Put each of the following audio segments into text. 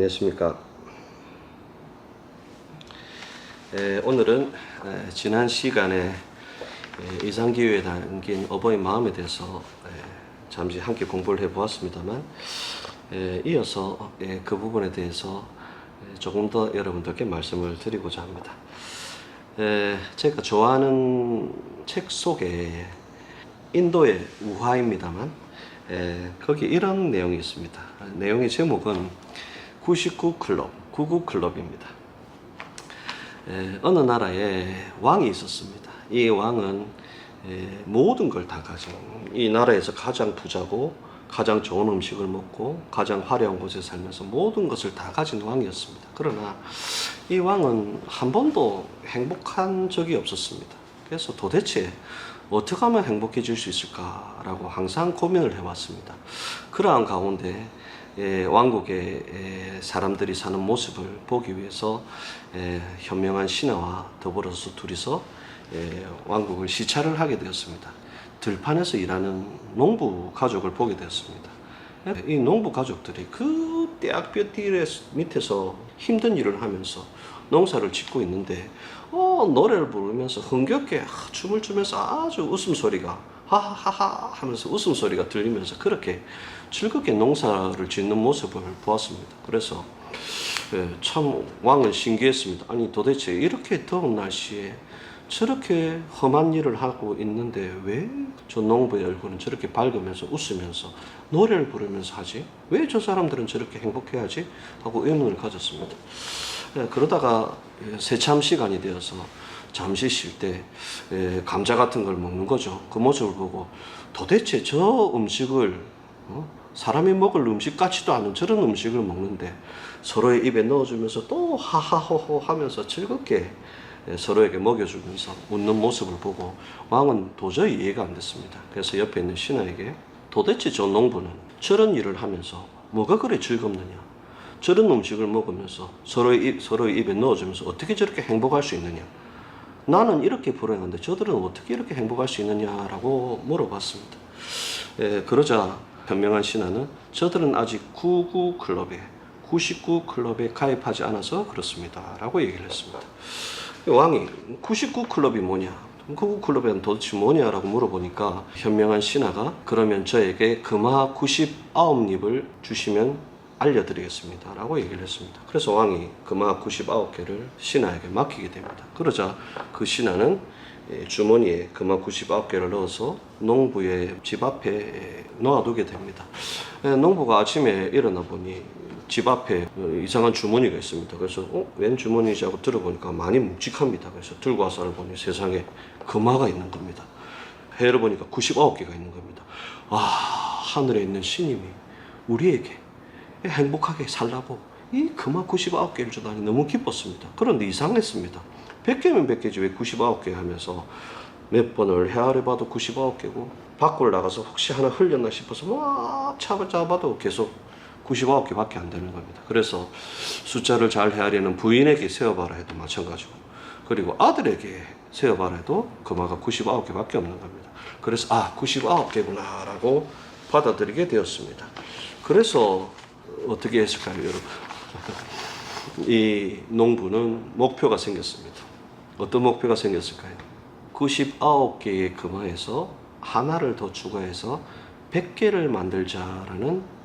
안녕하십니까. 오늘은 지난 시간에 이상기후에 담긴 어버이 마음에 대해서 잠시 함께 공부를 해보았습니다만, 이어서 그 부분에 대해서 조금 더 여러분들께 말씀을 드리고자 합니다. 제가 좋아하는 책 속에 인도의 우화입니다만, 거기 이런 내용이 있습니다. 내용의 제목은 99클럽, 99클럽입니다. 어느 나라에 왕이 있었습니다. 이 왕은 모든 걸 다 가진, 이 나라에서 가장 부자고 가장 좋은 음식을 먹고 가장 화려한 곳에 살면서 모든 것을 다 가진 왕이었습니다. 그러나 이 왕은 한 번도 행복한 적이 없었습니다. 그래서 도대체 어떻게 하면 행복해질 수 있을까라고 항상 고민을 해왔습니다. 그러한 가운데 왕국의 사람들이 사는 모습을 보기 위해서 현명한 신하와 더불어서 둘이서 왕국을 시찰을 하게 되었습니다. 들판에서 일하는 농부 가족을 보게 되었습니다. 이 농부 가족들이 그 떼약볕 밑에서 힘든 일을 하면서 농사를 짓고 있는데 노래를 부르면서 흥겹게 춤을 추면서 아주 웃음소리가 하하하하 하면서 웃음소리가 들리면서 그렇게 즐겁게 농사를 짓는 모습을 보았습니다. 그래서 참 왕은 신기했습니다. 아니 도대체 이렇게 더운 날씨에 저렇게 험한 일을 하고 있는데 왜 저 농부의 얼굴은 저렇게 밝으면서 웃으면서 노래를 부르면서 하지? 왜 저 사람들은 저렇게 행복해하지? 하고 의문을 가졌습니다. 그러다가 새참 시간이 되어서 잠시 쉴 때 감자 같은 걸 먹는 거죠. 그 모습을 보고 도대체 저 음식을 사람이 먹을 음식 같지도 않은 저런 음식을 먹는데 서로의 입에 넣어주면서 또 하하호호 하면서 즐겁게 서로에게 먹여주면서 웃는 모습을 보고 왕은 도저히 이해가 안 됐습니다. 그래서 옆에 있는 신하에게 도대체 저 농부는 저런 일을 하면서 뭐가 그래 즐겁느냐, 저런 음식을 먹으면서 서로의 입에 넣어주면서 어떻게 저렇게 행복할 수 있느냐, 나는 이렇게 불행한데 저들은 어떻게 이렇게 행복할 수 있느냐라고 물어봤습니다. 그러자 현명한 신하는 저들은 아직 99클럽에 가입하지 않아서 그렇습니다 라고 얘기를 했습니다. 왕이 99클럽이 뭐냐, 99클럽은 도대체 뭐냐라고 물어보니까 현명한 신하가 그러면 저에게 금화 99잎을 주시면 알려드리겠습니다 라고 얘기를 했습니다. 그래서 왕이 금화 99개를 신하에게 맡기게 됩니다. 그러자 그 신하는 주머니에 금화 99개를 넣어서 농부의 집 앞에 놓아두게 됩니다. 농부가 아침에 일어나 보니 집 앞에 이상한 주머니가 있습니다. 그래서 웬 주머니지 하고 들어보니까 많이 묵직합니다. 그래서 들고 와서 보니 세상에 금화가 있는 겁니다. 열어보니까 99개가 있는 겁니다. 하늘에 있는 신님이 우리에게 행복하게 살라고 이 금화 99개를 주다니 너무 기뻤습니다. 그런데 이상했습니다. 100개면 100개지 왜 99개 하면서 몇 번을 헤아려봐도 99개고 밖으로 나가서 혹시 하나 흘렸나 싶어서 막 잡아봐도 계속 99개밖에 안 되는 겁니다. 그래서 숫자를 잘 헤아리는 부인에게 세어봐라 해도 마찬가지고, 그리고 아들에게 세어봐라 해도 금화가 99개밖에 없는 겁니다. 그래서 99개구나 라고 받아들이게 되었습니다. 그래서 어떻게 했을까요, 여러분? 이 농부는 목표가 생겼습니다. 어떤 목표가 생겼을까요? 99개의 금화에서 하나를 더 추가해서 100개를 만들자라는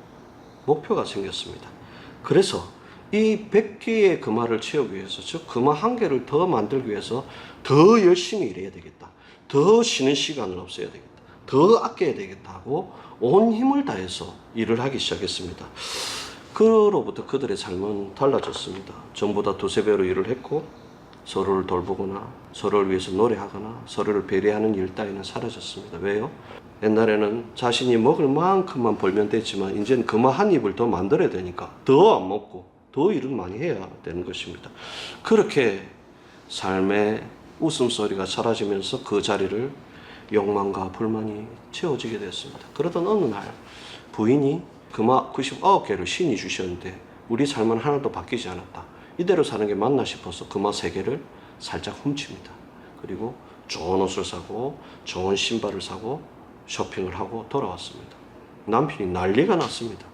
목표가 생겼습니다. 그래서 이 100개의 금화를 채우기 위해서, 즉 금화 한 개를 더 만들기 위해서 더 열심히 일해야 되겠다, 더 쉬는 시간을 없애야 되겠다, 더 아껴야 되겠다 하고 온 힘을 다해서 일을 하기 시작했습니다. 그로부터 그들의 삶은 달라졌습니다. 전보다 두세 배로 일을 했고 서로를 돌보거나 서로를 위해서 노래하거나 서로를 배려하는 일 따위는 사라졌습니다. 왜요? 옛날에는 자신이 먹을 만큼만 벌면 됐지만 이제는 금화 한 입을 더 만들어야 되니까 더 안 먹고 더 일을 많이 해야 되는 것입니다. 그렇게 삶의 웃음소리가 사라지면서 그 자리를 욕망과 불만이 채워지게 됐습니다. 그러던 어느 날 부인이 금화 99개를 신이 주셨는데 우리 삶은 하나도 바뀌지 않았다, 이대로 사는 게 맞나 싶어서 금화 3개를 살짝 훔칩니다. 그리고 좋은 옷을 사고 좋은 신발을 사고 쇼핑을 하고 돌아왔습니다. 남편이 난리가 났습니다.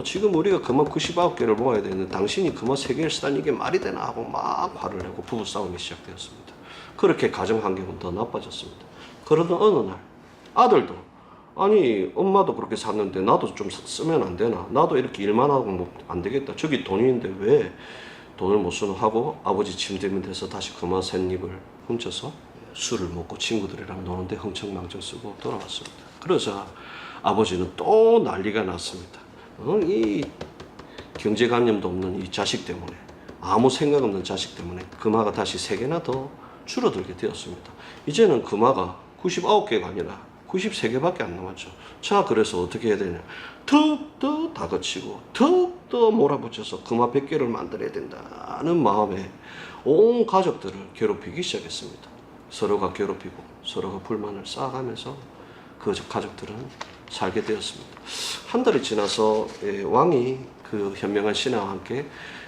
지금 우리가 금화 99개를 모아야 되는데 당신이 금화 3개를 쓰다니 이게 말이 되나 하고 막 화를 내고 부부싸움이 시작되었습니다. 그렇게 가정 환경은 더 나빠졌습니다. 그러던 어느 날 아들도 아니 엄마도 그렇게 샀는데 나도 좀 쓰면 안 되나? 나도 이렇게 일만 하고 뭐 안 되겠다. 저기 돈이 있는데 왜 돈을 못 쓰노 하고 아버지 침대 밑에서 다시 금화 샌잎을 훔쳐서 술을 먹고 친구들이랑 노는데 흥청망청 쓰고 돌아왔습니다. 그러자 아버지는 또 난리가 났습니다. 이 경제관념도 없는 이 자식 때문에, 아무 생각 없는 자식 때문에 금화가 다시 3개나 더 줄어들게 되었습니다. 이제는 금화가 99개가 아니라 93개밖에 안 남았죠. 자, 그래서 어떻게 해야 되냐? 툭 더 다그치고 툭 더 몰아붙여서 금화 100개를 만들어야 된다는 마음에 온 가족들을 괴롭히기 시작했습니다. 서로가 괴롭히고 서로가 불만을 쌓아가면서 그 가족들은 살게 되었습니다. 한 달이 지나서 왕이 그 현명한 신하와 함께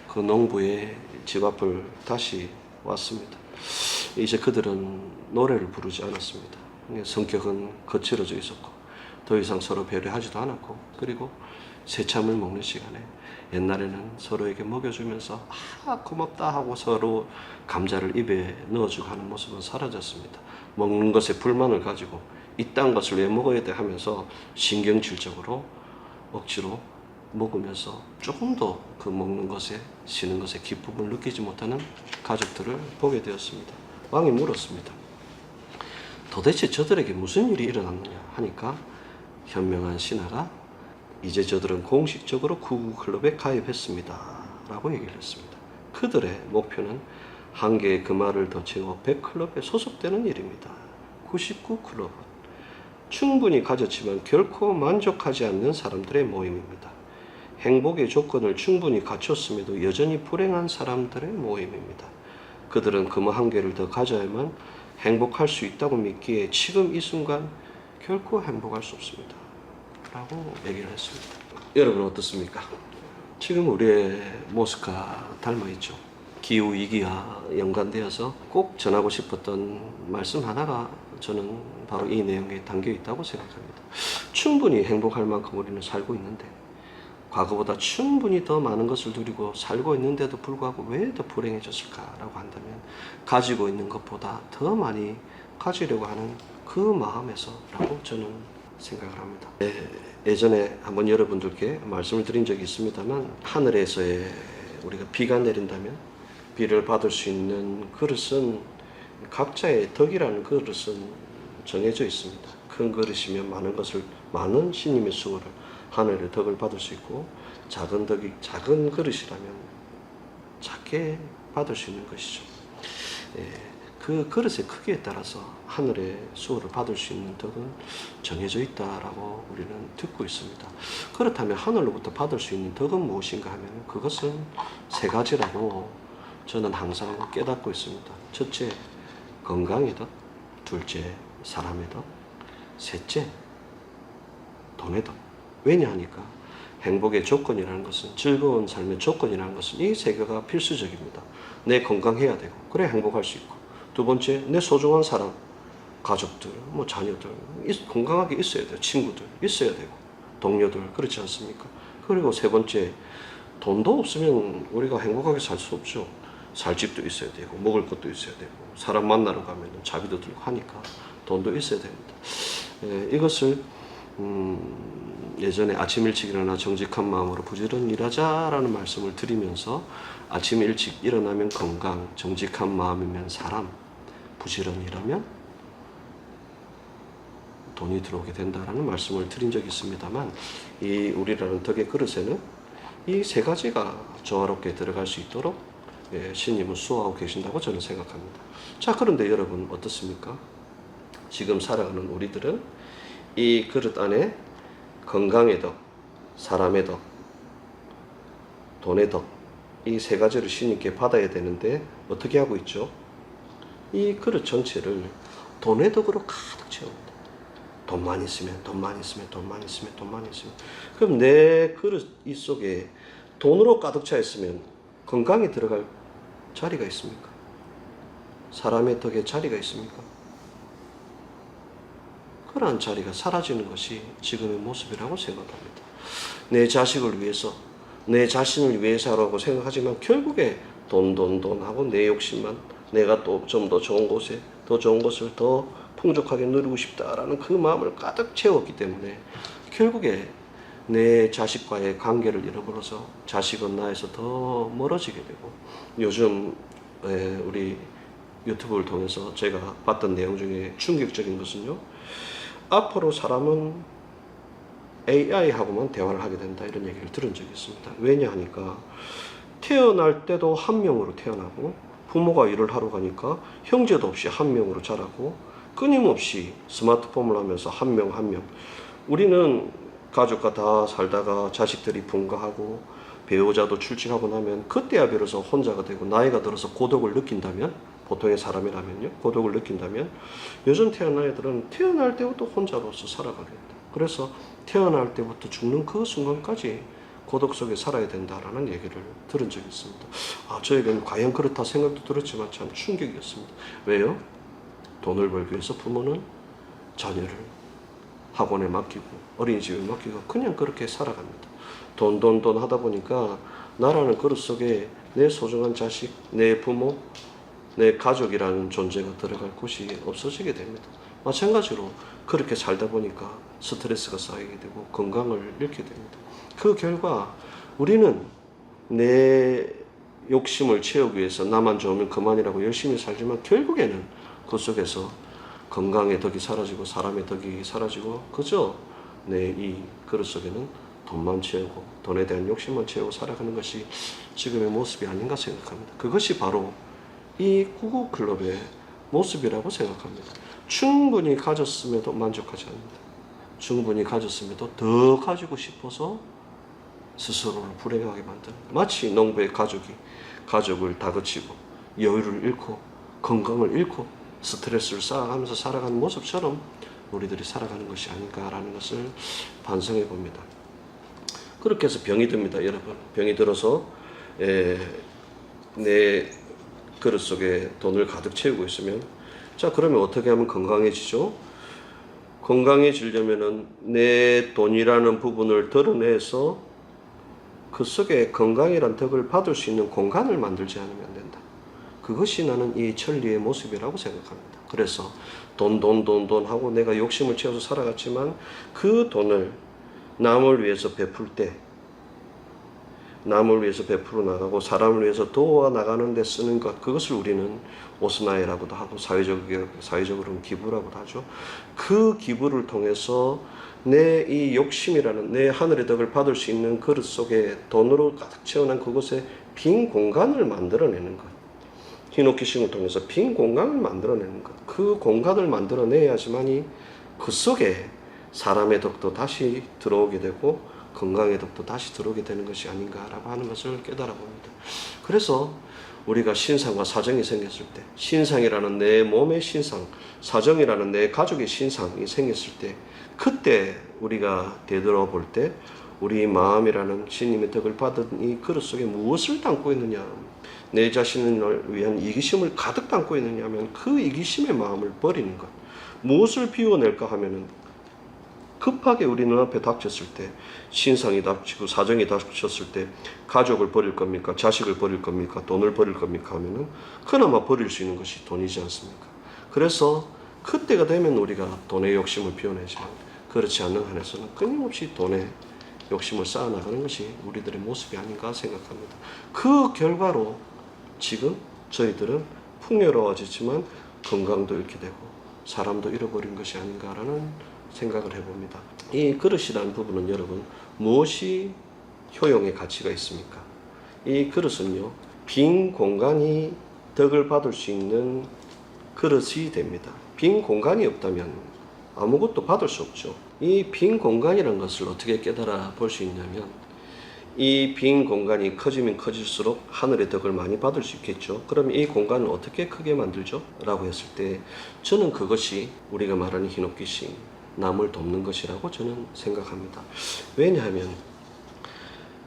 그 농부의 집 앞을 다시 왔습니다. 이제 그들은 노래를 부르지 않았습니다. 성격은 거칠어져 있었고 더 이상 서로 배려하지도 않았고, 그리고 새참을 먹는 시간에 옛날에는 서로에게 먹여주면서 고맙다 하고 서로 감자를 입에 넣어주고 하는 모습은 사라졌습니다. 먹는 것에 불만을 가지고 이딴 것을 왜 먹어야 돼 하면서 신경질적으로 억지로 먹으면서 조금 더 그 먹는 것에 쉬는 것에 기쁨을 느끼지 못하는 가족들을 보게 되었습니다. 왕이 물었습니다. 도대체 저들에게 무슨 일이 일어났느냐 하니까 현명한 신하가 이제 저들은 공식적으로 구구클럽에 가입했습니다 라고 얘기를 했습니다. 그들의 목표는 한 개의 금화를 더 채워 100클럽에 소속되는 일입니다. 99클럽은 충분히 가졌지만 결코 만족하지 않는 사람들의 모임입니다. 행복의 조건을 충분히 갖췄음에도 여전히 불행한 사람들의 모임입니다. 그들은 금화 한 개를 더 가져야만 행복할 수 있다고 믿기에 지금 이 순간 결코 행복할 수 없습니다 라고 얘기를 했습니다. 여러분 어떻습니까? 지금 우리의 모습과 닮아있죠. 기후위기와 연관되어서 꼭 전하고 싶었던 말씀 하나가 저는 바로 이 내용에 담겨 있다고 생각합니다. 충분히 행복할 만큼 우리는 살고 있는데 과거보다 충분히 더 많은 것을 누리고 살고 있는데도 불구하고 왜 더 불행해졌을까라고 한다면 가지고 있는 것보다 더 많이 가지려고 하는 그 마음에서라고 저는 생각을 합니다. 예전에 한번 여러분들께 말씀을 드린 적이 있습니다만 하늘에서의 우리가 비가 내린다면 비를 받을 수 있는 그릇은 각자의 덕이라는 그릇은 정해져 있습니다. 큰 그릇이면 많은 신님의 수고를 하늘의 덕을 받을 수 있고 작은 그릇이라면 작게 받을 수 있는 것이죠. 그 그릇의 크기에 따라서 하늘의 수호를 받을 수 있는 덕은 정해져 있다라고 우리는 듣고 있습니다. 그렇다면 하늘로부터 받을 수 있는 덕은 무엇인가 하면 그것은 3가지라고 저는 항상 깨닫고 있습니다. 첫째, 건강의 덕. 둘째, 사람의 덕. 셋째, 돈의 덕. 왜냐하니까 행복의 조건이라는 것은, 즐거운 삶의 조건이라는 것은 이 3개가 필수적입니다. 내 건강해야 되고 그래 행복할 수 있고, 두 번째 내 소중한 사람, 가족들, 자녀들 건강하게 있어야 돼요. 친구들 있어야 되고 동료들, 그렇지 않습니까? 그리고 세 번째, 돈도 없으면 우리가 행복하게 살 수 없죠. 살 집도 있어야 되고 먹을 것도 있어야 되고 사람 만나러 가면 자비도 들고 하니까 돈도 있어야 됩니다. 이것을 예전에 아침 일찍 일어나 정직한 마음으로 부지런히 일하자라는 말씀을 드리면서 아침 일찍 일어나면 건강, 정직한 마음이면 사람, 부지런히 일하면 돈이 들어오게 된다라는 말씀을 드린 적이 있습니다만, 이 우리라는 덕의 그릇에는 이 3가지가 조화롭게 들어갈 수 있도록 신님은 수호하고 계신다고 저는 생각합니다. 자, 그런데 여러분 어떻습니까? 지금 살아가는 우리들은 이 그릇 안에 건강의 덕, 사람의 덕, 돈의 덕, 이 3가지를 신님께 받아야 되는데 어떻게 하고 있죠? 이 그릇 전체를 돈의 덕으로 가득 채웁니다. 돈만 있으면, 돈만 있으면, 돈만 있으면, 돈만 있으면. 그럼 내 그릇 이 속에 돈으로 가득 차 있으면 건강에 들어갈 자리가 있습니까? 사람의 덕에 자리가 있습니까? 그러한 자리가 사라지는 것이 지금의 모습이라고 생각합니다. 내 자식을 위해서, 내 자신을 위해서라고 생각하지만 결국에 돈 하고 내 욕심만, 내가 또 좀 더 좋은 곳에, 더 좋은 것을 더 풍족하게 누리고 싶다라는 그 마음을 가득 채웠기 때문에 결국에 내 자식과의 관계를 잃어버려서 자식은 나에서 더 멀어지게 되고, 요즘 우리 유튜브를 통해서 제가 봤던 내용 중에 충격적인 것은요, 앞으로 사람은 AI하고만 대화를 하게 된다, 이런 얘기를 들은 적이 있습니다. 왜냐 하니까 태어날 때도 한 명으로 태어나고, 부모가 일을 하러 가니까 형제도 없이 한 명으로 자라고, 끊임없이 스마트폰을 하면서 한 명 한 명, 우리는 가족과 다 살다가 자식들이 분가하고 배우자도 출직하고 나면 그때야 비로소 혼자가 되고, 나이가 들어서 고독을 느낀다면, 보통의 사람이라면요, 고독을 느낀다면, 요즘 태어난 애들은 태어날 때부터 혼자로서 살아가게 된다. 그래서 태어날 때부터 죽는 그 순간까지 고독 속에 살아야 된다라는 얘기를 들은 적이 있습니다. 저에게는 과연 그렇다 생각도 들었지만 참 충격이었습니다. 왜요? 돈을 벌기 위해서 부모는 자녀를 학원에 맡기고 어린이집에 맡기고 그냥 그렇게 살아갑니다. 돈 하다 보니까 나라는 그릇 속에 내 소중한 자식, 내 부모, 내 가족이라는 존재가 들어갈 곳이 없어지게 됩니다. 마찬가지로 그렇게 살다 보니까 스트레스가 쌓이게 되고 건강을 잃게 됩니다. 그 결과 우리는 내 욕심을 채우기 위해서 나만 좋으면 그만이라고 열심히 살지만, 결국에는 그 속에서 건강의 덕이 사라지고 사람의 덕이 사라지고, 그저 내 이 그릇 속에는 돈만 채우고 돈에 대한 욕심만 채우고 살아가는 것이 지금의 모습이 아닌가 생각합니다. 그것이 바로 이 구구클럽의 모습이라고 생각합니다. 충분히 가졌음에도 만족하지 않는다. 충분히 가졌음에도 더 가지고 싶어서 스스로를 불행하게 만드는, 마치 농부의 가족을 다그치고 여유를 잃고 건강을 잃고 스트레스를 쌓아가면서 살아가는 모습처럼 우리들이 살아가는 것이 아닌가라는 것을 반성해 봅니다. 그렇게 해서 병이 듭니다, 여러분. 병이 들어서 내 그릇 속에 돈을 가득 채우고 있으면, 자, 그러면 어떻게 하면 건강해지죠? 건강해지려면은 내 돈이라는 부분을 드러내서 그 속에 건강이란 덕을 받을 수 있는 공간을 만들지 않으면 안 된다. 그것이 나는 이 천리의 모습이라고 생각합니다. 그래서 돈 하고 내가 욕심을 채워서 살아갔지만, 그 돈을 남을 위해서 베풀 때, 남을 위해서 베풀어 나가고 사람을 위해서 도와 나가는 데 쓰는 것, 그것을 우리는 오스나이라고도 하고 사회적으로는 기부라고도 하죠. 그 기부를 통해서 내 이 욕심이라는 내 하늘의 덕을 받을 수 있는 그릇 속에 돈으로 가득 채워난 그곳에 빈 공간을 만들어내는 것, 히노키싱을 통해서 빈 공간을 만들어내는 것, 그 공간을 만들어내야지만이 그 속에 사람의 덕도 다시 들어오게 되고 건강의 덕도 다시 들어오게 되는 것이 아닌가라고 하는 것을 깨달아 봅니다. 그래서 우리가 신상과 사정이 생겼을 때, 신상이라는 내 몸의 신상, 사정이라는 내 가족의 신상이 생겼을 때, 그때 우리가 되돌아볼 때 우리 마음이라는 신님의 덕을 받은 이 그릇 속에 무엇을 담고 있느냐, 내 자신을 위한 이기심을 가득 담고 있느냐 하면 그 이기심의 마음을 버리는 것, 무엇을 비워낼까 하면은 급하게 우리 눈앞에 닥쳤을 때, 신상이 닥치고 사정이 닥쳤을 때 가족을 버릴 겁니까? 자식을 버릴 겁니까? 돈을 버릴 겁니까? 하면은 그나마 버릴 수 있는 것이 돈이지 않습니까? 그래서 그때가 되면 우리가 돈의 욕심을 비워내지만, 그렇지 않는 한에서는 끊임없이 돈의 욕심을 쌓아나가는 것이 우리들의 모습이 아닌가 생각합니다. 그 결과로 지금 저희들은 풍요로워지지만 건강도 잃게 되고 사람도 잃어버린 것이 아닌가라는 생각을 해봅니다. 이 그릇이라는 부분은 여러분, 무엇이 효용의 가치가 있습니까? 이 그릇은요, 빈 공간이 덕을 받을 수 있는 그릇이 됩니다. 빈 공간이 없다면 아무것도 받을 수 없죠. 이 빈 공간이라는 것을 어떻게 깨달아 볼 수 있냐면, 이 빈 공간이 커지면 커질수록 하늘의 덕을 많이 받을 수 있겠죠. 그럼 이 공간을 어떻게 크게 만들죠? 라고 했을 때 저는 그것이 우리가 말하는 히노키싱, 남을 돕는 것이라고 저는 생각합니다. 왜냐하면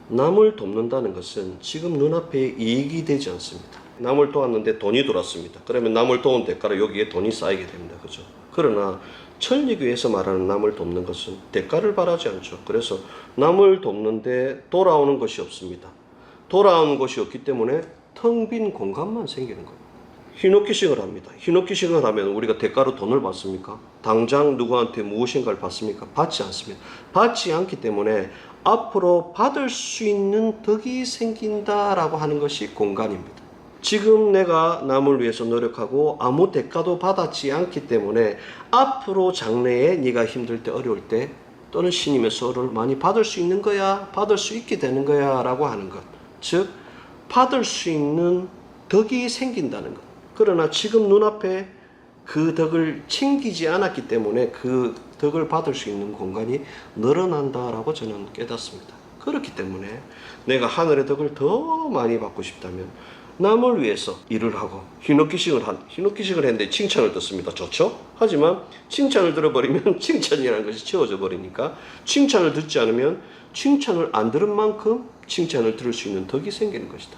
남을 돕는다는 것은 지금 눈앞에 이익이 되지 않습니다. 남을 도왔는데 돈이 돌았습니다. 그러면 남을 도운 대가로 여기에 돈이 쌓이게 됩니다. 그죠? 그러나 천리교에서 말하는 남을 돕는 것은 대가를 바라지 않죠. 그래서 남을 돕는데 돌아오는 것이 없습니다. 돌아오는 것이 없기 때문에 텅 빈 공간만 생기는 거예요. 흰옥기식을 합니다. 흰옥기식을 하면 우리가 대가로 돈을 받습니까? 당장 누구한테 무엇인가를 받습니까? 받지 않습니다. 받지 않기 때문에 앞으로 받을 수 있는 덕이 생긴다라고 하는 것이 공간입니다. 지금 내가 남을 위해서 노력하고 아무 대가도 받았지 않기 때문에 앞으로 장래에 네가 힘들 때 어려울 때 또는 신임의 수호를 많이 받을 수 있는 거야, 받을 수 있게 되는 거야 라고 하는 것. 즉 받을 수 있는 덕이 생긴다는 것. 그러나 지금 눈앞에 그 덕을 챙기지 않았기 때문에 그 덕을 받을 수 있는 공간이 늘어난다라고 저는 깨닫습니다. 그렇기 때문에 내가 하늘의 덕을 더 많이 받고 싶다면 남을 위해서 일을 하고 흰옥기식을 했는데 칭찬을 듣습니다. 좋죠? 하지만 칭찬을 들어버리면 칭찬이라는 것이 채워져 버리니까 칭찬을 듣지 않으면 칭찬을 안 들은 만큼 칭찬을 들을 수 있는 덕이 생기는 것이다.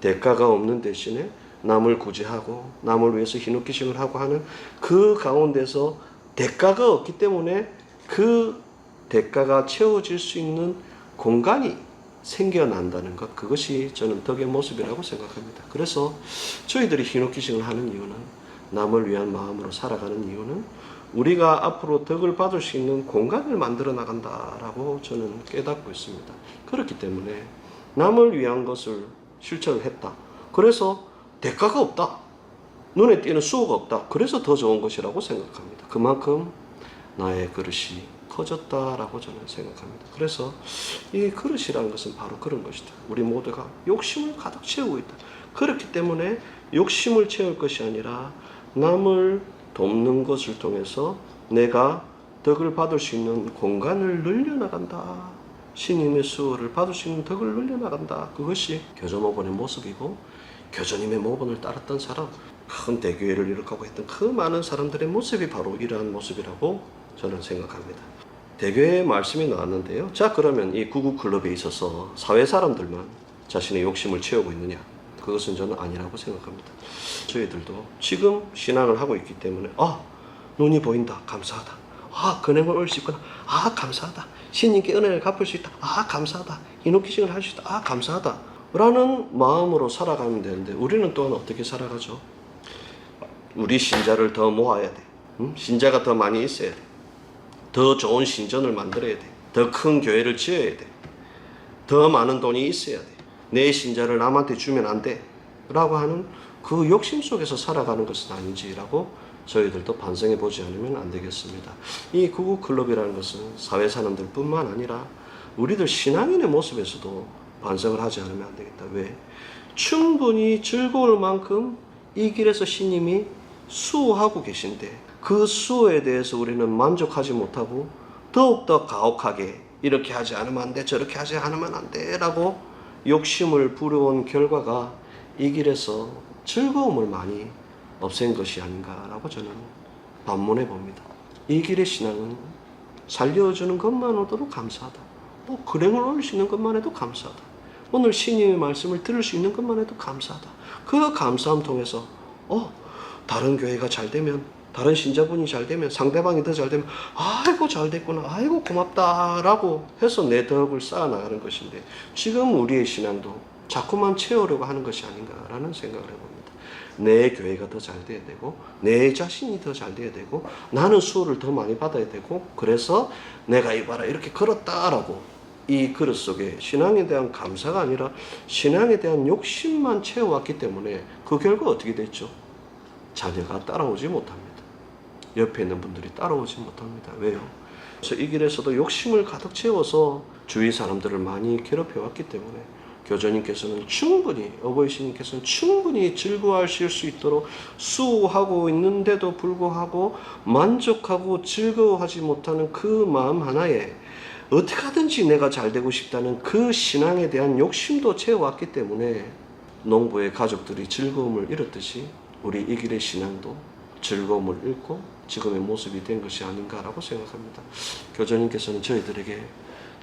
대가가 없는 대신에 남을 구제하고 남을 위해서 흰옥기식을 하고 하는 그 가운데서 대가가 없기 때문에 그 대가가 채워질 수 있는 공간이 생겨난다는 것, 그것이 저는 덕의 모습이라고 생각합니다. 그래서 저희들이 흰옥기식을 하는 이유는, 남을 위한 마음으로 살아가는 이유는 우리가 앞으로 덕을 받을 수 있는 공간을 만들어 나간다라고 저는 깨닫고 있습니다. 그렇기 때문에 남을 위한 것을 실천을 했다. 그래서 대가가 없다. 눈에 띄는 수호가 없다. 그래서 더 좋은 것이라고 생각합니다. 그만큼 나의 그릇이 커졌다라고 저는 생각합니다. 그래서 이 그릇이라는 것은 바로 그런 것이다. 우리 모두가 욕심을 가득 채우고 있다. 그렇기 때문에 욕심을 채울 것이 아니라 남을 돕는 것을 통해서 내가 덕을 받을 수 있는 공간을 늘려나간다. 신임의 수호를 받을 수 있는 덕을 늘려나간다. 그것이 교전모본의 모습이고, 교전님의 모본을 따랐던 사람, 큰 대교회를 일으키고 했던 그 많은 사람들의 모습이 바로 이러한 모습이라고 저는 생각합니다. 대교회의 말씀이 나왔는데요. 자, 그러면 이 구구클럽에 있어서 사회 사람들만 자신의 욕심을 채우고 있느냐? 그것은 저는 아니라고 생각합니다. 저희들도 지금 신앙을 하고 있기 때문에 눈이 보인다. 감사하다. 근행을 올 수 있구나. 감사하다. 신님께 은혜를 갚을 수 있다. 감사하다. 흰옥기식을 할 수 있다. 감사하다. 라는 마음으로 살아가면 되는데 우리는 또한 어떻게 살아가죠? 우리 신자를 더 모아야 돼. 신자가 더 많이 있어야 돼. 더 좋은 신전을 만들어야 돼. 더 큰 교회를 지어야 돼. 더 많은 돈이 있어야 돼. 내 신자를 남한테 주면 안 돼. 라고 하는 그 욕심 속에서 살아가는 것은 아닌지라고 저희들도 반성해 보지 않으면 안 되겠습니다. 이 구구클럽이라는 것은 사회 사람들 뿐만 아니라 우리들 신앙인의 모습에서도 반성을 하지 않으면 안 되겠다. 왜? 충분히 즐거울 만큼 이 길에서 신님이 수호하고 계신데 그 수호에 대해서 우리는 만족하지 못하고 더욱더 가혹하게 이렇게 하지 않으면 안 돼, 저렇게 하지 않으면 안 돼 라고 욕심을 부려온 결과가 이 길에서 즐거움을 많이 없앤 것이 아닌가라고 저는 반문해 봅니다. 이 길의 신앙은 살려주는 것만으로도 감사하다. 근행을 올릴 수 있는 것만 해도 감사하다. 오늘 신님의 말씀을 들을 수 있는 것만 해도 감사하다. 그 감사함 통해서 다른 교회가 잘 되면, 다른 신자분이 잘 되면, 상대방이 더 잘 되면 아이고 잘 됐구나, 아이고 고맙다 라고 해서 내 덕을 쌓아나가는 것인데 지금 우리의 신앙도 자꾸만 채우려고 하는 것이 아닌가라는 생각을 해봅니다. 내 교회가 더 잘 돼야 되고 내 자신이 더 잘 돼야 되고 나는 수호를 더 많이 받아야 되고 그래서 내가 이봐라 이렇게 걸었다라고 이 그릇 속에 신앙에 대한 감사가 아니라 신앙에 대한 욕심만 채워왔기 때문에 그 결과 어떻게 됐죠? 자녀가 따라오지 못합니다. 옆에 있는 분들이 따라오지 못합니다. 왜요? 그래서 이 길에서도 욕심을 가득 채워서 주위 사람들을 많이 괴롭혀왔기 때문에 교주님께서는 충분히, 어버이 신님께서는 충분히 즐거워하실 수 있도록 수호하고 있는데도 불구하고 만족하고 즐거워하지 못하는 그 마음 하나에 어떻게 하든지 내가 잘 되고 싶다는 그 신앙에 대한 욕심도 채워왔기 때문에 농부의 가족들이 즐거움을 잃었듯이 우리 이 길의 신앙도 즐거움을 잃고 지금의 모습이 된 것이 아닌가라고 생각합니다. 교주님께서는 저희들에게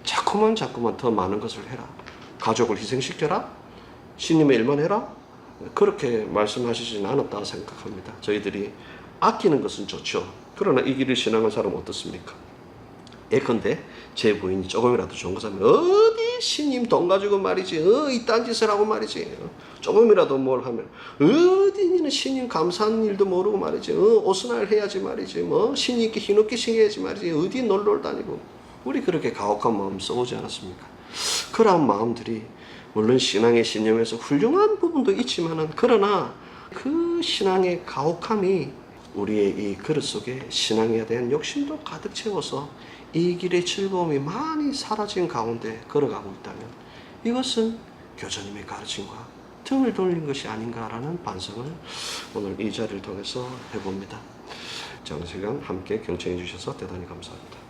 자꾸만 더 많은 것을 해라. 가족을 희생시켜라. 신님의 일만 해라. 그렇게 말씀하시지는 않았다 생각합니다. 저희들이 아끼는 것은 좋죠. 그러나 이 길을 신앙한 사람은 어떻습니까? 예컨대 제 부인이 조금이라도 좋은 거 사면 어디 신님 돈 가지고 말이지 이딴 짓을 하고 말이지 조금이라도 뭘 하면 어디 니는 신님 감사하는 일도 모르고 말이지 오스날 해야지 말이지 뭐 신님께 흰옷기 신겨야지 말이지 어디 놀러 다니고 우리 그렇게 가혹한 마음 써보지 않았습니까? 그러한 마음들이 물론 신앙의 신념에서 훌륭한 부분도 있지만은 그러나 그 신앙의 가혹함이 우리의 이 그릇 속에 신앙에 대한 욕심도 가득 채워서 이 길의 즐거움이 많이 사라진 가운데 걸어가고 있다면 이것은 교주님의 가르침과 등을 돌린 것이 아닌가라는 반성을 오늘 이 자리를 통해서 해봅니다. 장시간 함께 경청해 주셔서 대단히 감사합니다.